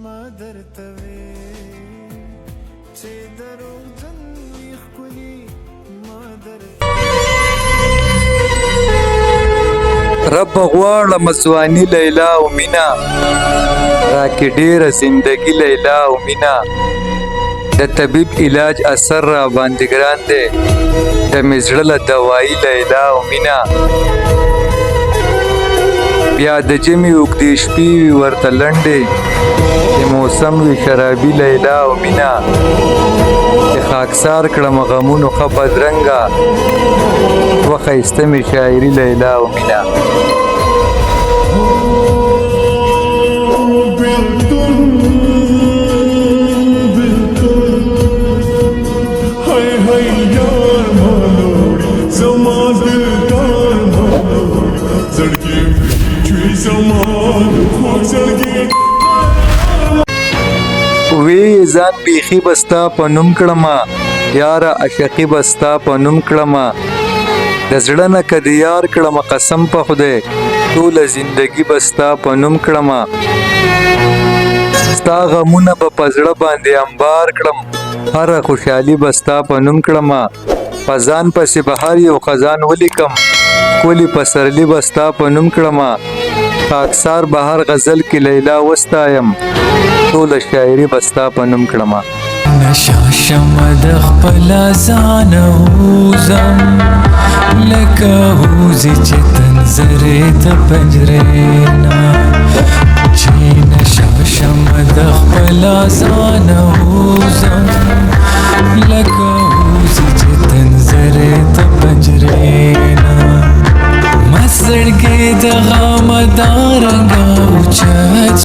ما درته وې چې دروغجن وي ښکلي ما درته رب غواړم ځواني لیلا او مینا راکې ډېره زندګي لیلا او مینا د طبیب علاج اثر را باندې ګران دی د مې زړه له دوایي لیلا او مینا بیا د ژمي اوږدې شپې وي ورته لنډې د موسم وي شرابي لیلا او مینا چې خاکسار کړم غمونو ښه بدرنګه وښایسته مې شاعري لیلا او مینا وی ځان بیخي بستا په نوم کړمه یاره عشقي بستا په نوم کړمه د زړه نه که د یار کړمه قسم په خدای ټوله زندګي بستا په نوم کړمه ستا غمونه به په زړه باندې انبار کړم هره خوشحالي بستا په نوم کړمه په ځان پسې به هر یو خزان ولیکم ښکلي پسرلي بستا په نوم کړمه خاکسار به هر غزل کې لیلا وستایم ټوله شاعري بستا په نوم کړمه نشه شمه د خپل ځان ووځم لکه وځي چې تنظرې د پنجرې نه چې نشه شمه د خپل ځان ووځم لکه وځي چې تنظرې د پنجرې نه مزړګي د